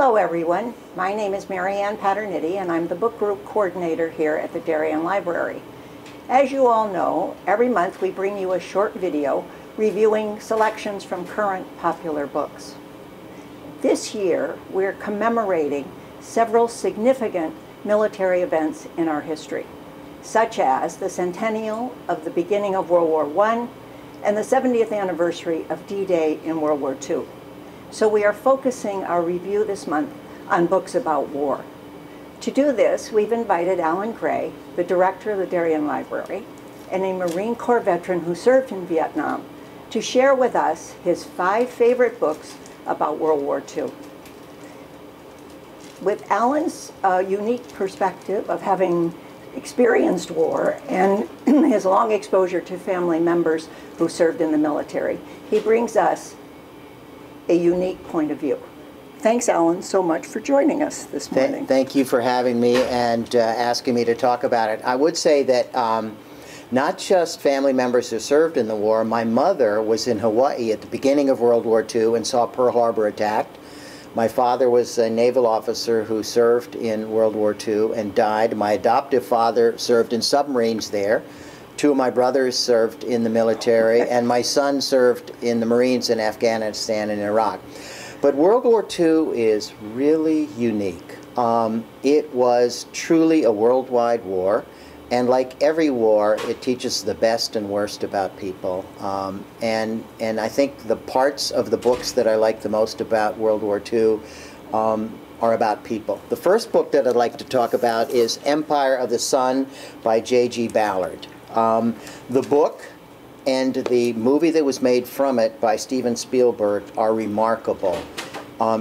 Hello everyone, my name is Marianne Paternitti and I'm the book group coordinator here at the Darien Library. As you all know, every month we bring you a short video reviewing selections from current popular books. This year we're commemorating several significant military events in our history, such as the centennial of the beginning of World War I and the 70th anniversary of D-Day in World War II. So we are focusing our review this month on books about war. To do this, we've invited Alan Gray, the director of the Darien Library, and a Marine Corps veteran who served in Vietnam, to share with us his 5 favorite books about World War II. With Alan's unique perspective of having experienced war and his long exposure to family members who served in the military, he brings us a unique point of view. Thanks, Alan, so much for joining us this morning. Thank you for having me and asking me to talk about it. I would say that not just family members who served in the war. My mother was in Hawaii at the beginning of World War II and saw Pearl Harbor attacked. My father was a naval officer who served in World War II and died. My adoptive father served in submarines there. 2 of my brothers served in the military, and my son served in the Marines in Afghanistan and Iraq. But World War II is really unique. It was truly a worldwide war, and like every war, it teaches the best and worst about people. And I think the parts of the books that I like the most about World War II are about people. The first book that I'd like to talk about is Empire of the Sun by J.G. Ballard. The book and the movie that was made from it by Steven Spielberg are remarkable.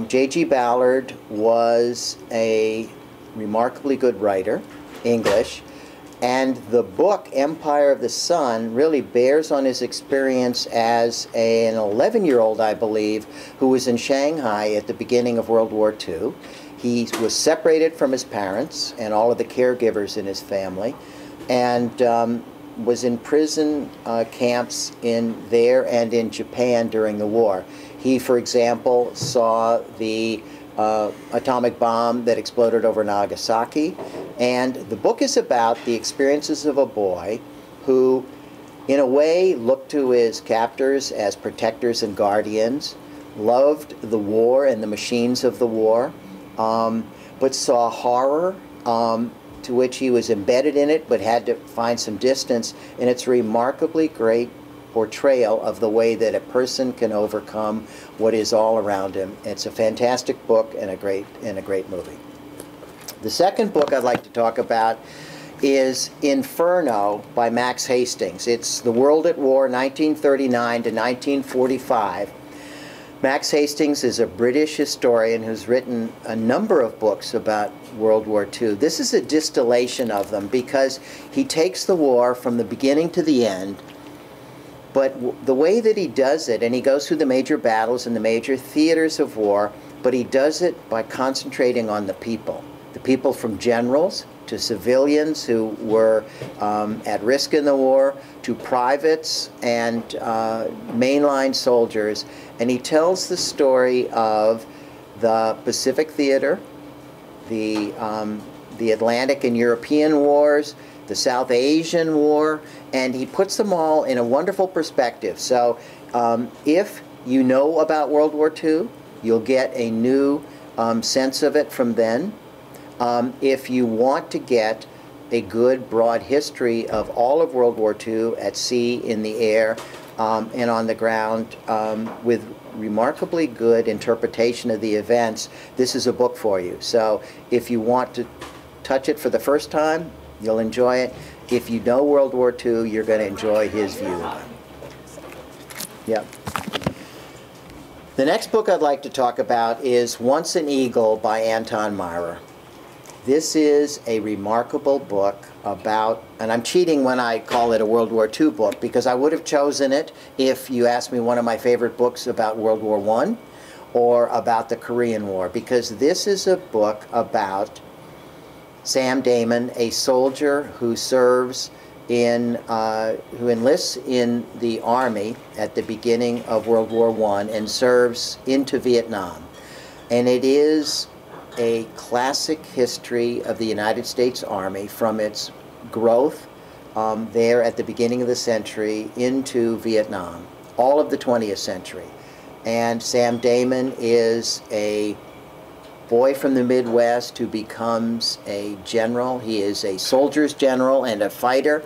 J.G. Ballard was a remarkably good writer, English, and the book Empire of the Sun really bears on his experience as an 11-year-old, I believe, who was in Shanghai at the beginning of World War II. He was separated from his parents and all of the caregivers in his family, and was in prison camps there and in Japan during the war. He, for example, saw the atomic bomb that exploded over Nagasaki, and the book is about the experiences of a boy who, in a way, looked to his captors as protectors and guardians, loved the war and the machines of the war, but saw horror, to which he was embedded in it but had to find some distance, and it's a remarkably great portrayal of the way that a person can overcome what is all around him. It's a fantastic book and a great movie. The second book I'd like to talk about is Inferno by Max Hastings. It's The World at War, 1939 to 1945. Max Hastings is a British historian who's written a number of books about World War II. This is a distillation of them because he takes the war from the beginning to the end, but the way that he does it, and he goes through the major battles and the major theaters of war, but he does it by concentrating on the people from generals to civilians who were at risk in the war, to privates and mainline soldiers. And he tells the story of the Pacific Theater, the Atlantic and European wars, the South Asian War, and he puts them all in a wonderful perspective. So if you know about World War II, you'll get a new sense of it from then. If you want to get a good broad history of all of World War II at sea, in the air, and on the ground, with remarkably good interpretation of the events, this is a book for you. So if you want to touch it for the first time, you'll enjoy it. If you know World War II, you're going to enjoy his view of it. Yep. The next book I'd like to talk about is Once an Eagle by Anton Myrer. This is a remarkable book about, and I'm cheating when I call it a World War II book, because I would have chosen it if you asked me one of my favorite books about World War I or about the Korean War, because this is a book about Sam Damon, a soldier who serves in, who enlists in the Army at the beginning of World War I and serves into Vietnam. And it is a classic history of the United States Army from its growth there at the beginning of the century into Vietnam, all of the 20th century. And Sam Damon is a boy from the Midwest who becomes a general. He is a soldier's general and a fighter.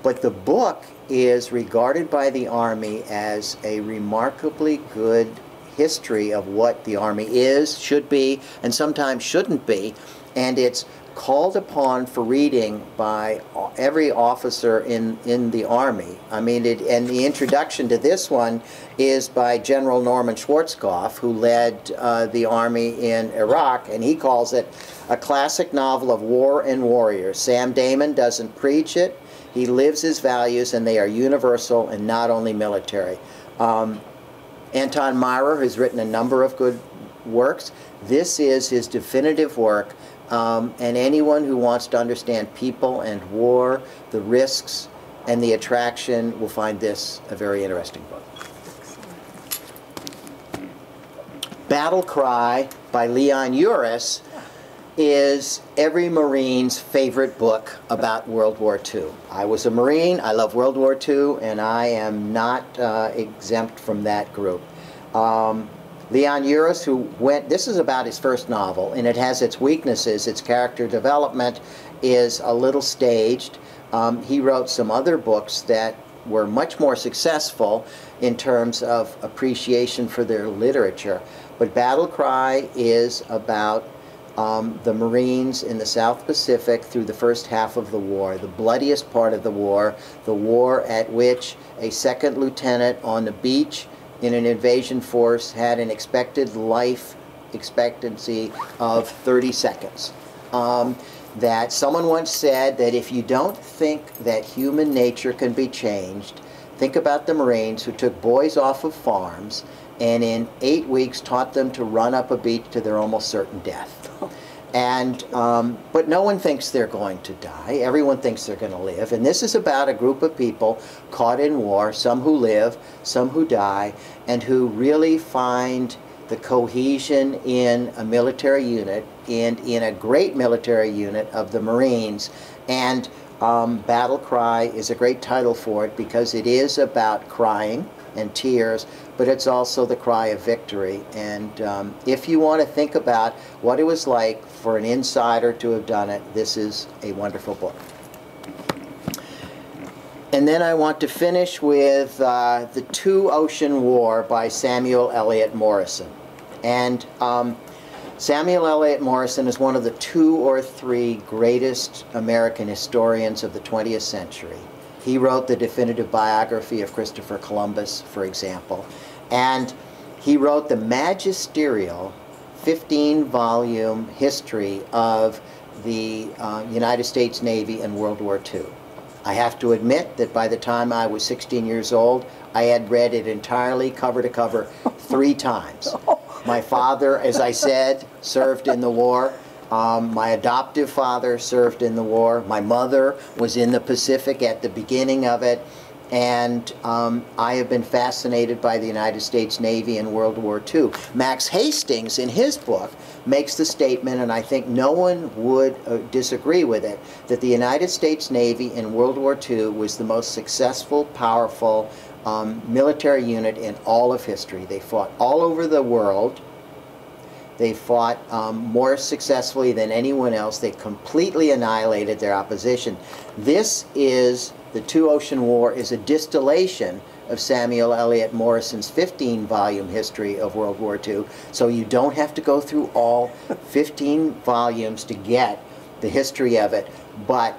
But the book is regarded by the Army as a remarkably good history of what the Army is, should be, and sometimes shouldn't be. And it's called upon for reading by every officer in the Army. I mean, and the introduction to this one is by General Norman Schwarzkopf, who led the Army in Iraq, and he calls it a classic novel of war and warriors. Sam Damon doesn't preach it, he lives his values, and they are universal and not only military. Anton Myrer has written a number of good works. This is his definitive work. And anyone who wants to understand people and war, the risks and the attraction, will find this a very interesting book. Battle Cry by Leon Uris is every Marine's favorite book about World War II. I was a Marine, I love World War II, and I am not exempt from that group. Leon Uris, this is about his first novel, and it has its weaknesses. Its character development is a little staged. He wrote some other books that were much more successful in terms of appreciation for their literature. But Battle Cry is about the Marines in the South Pacific through the first half of the war, the bloodiest part of the war at which a second lieutenant on the beach in an invasion force had an expected life expectancy of 30 seconds. That someone once said that if you don't think that human nature can be changed, think about the Marines who took boys off of farms and in 8 weeks taught them to run up a beach to their almost certain death. And, but no one thinks they're going to die. Everyone thinks they're going to live. And this is about a group of people caught in war, some who live, some who die, and who really find the cohesion in a military unit, and in a great military unit of the Marines. And Battle Cry is a great title for it because it is about crying and tears, but it's also the cry of victory. And if you want to think about what it was like for an insider to have done it, this is a wonderful book. And then I want to finish with The Two Ocean War by Samuel Eliot Morison. And Samuel Eliot Morison is one of the 2 or 3 greatest American historians of the 20th century. He wrote the definitive biography of Christopher Columbus, for example, and he wrote the magisterial 15-volume history of the United States Navy in World War II. I have to admit that by the time I was 16 years old, I had read it entirely, cover to cover, 3 times. My father, as I said, served in the war. My adoptive father served in the war. My mother was in the Pacific at the beginning of it. And I have been fascinated by the United States Navy in World War II. Max Hastings, in his book, makes the statement, and I think no one would disagree with it, that the United States Navy in World War II was the most successful, powerful military unit in all of history. They fought all over the world. They fought more successfully than anyone else. They completely annihilated their opposition. This is, The Two Ocean War is a distillation of Samuel Eliot Morison's 15-volume history of World War II. So you don't have to go through all 15 volumes to get the history of it. But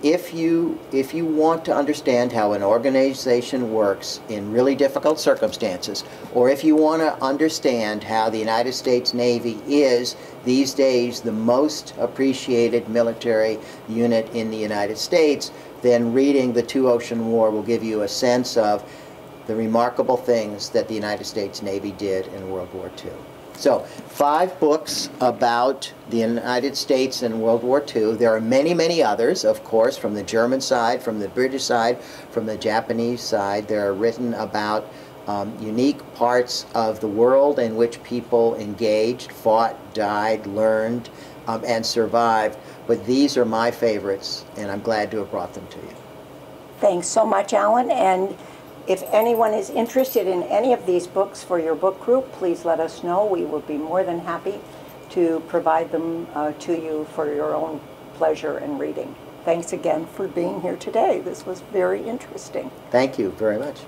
if you want to understand how an organization works in really difficult circumstances, or if you want to understand how the United States Navy is these days the most appreciated military unit in the United States, then reading The Two Ocean War will give you a sense of the remarkable things that the United States Navy did in World War II. So, 5 books about the United States and World War II. There are many, many others, of course, from the German side, from the British side, from the Japanese side. They're written about unique parts of the world in which people engaged, fought, died, learned, and survived. But these are my favorites, and I'm glad to have brought them to you. Thanks so much, Alan. And if anyone is interested in any of these books for your book group, please let us know. We will be more than happy to provide them to you for your own pleasure and reading. Thanks again for being here today. This was very interesting. Thank you very much.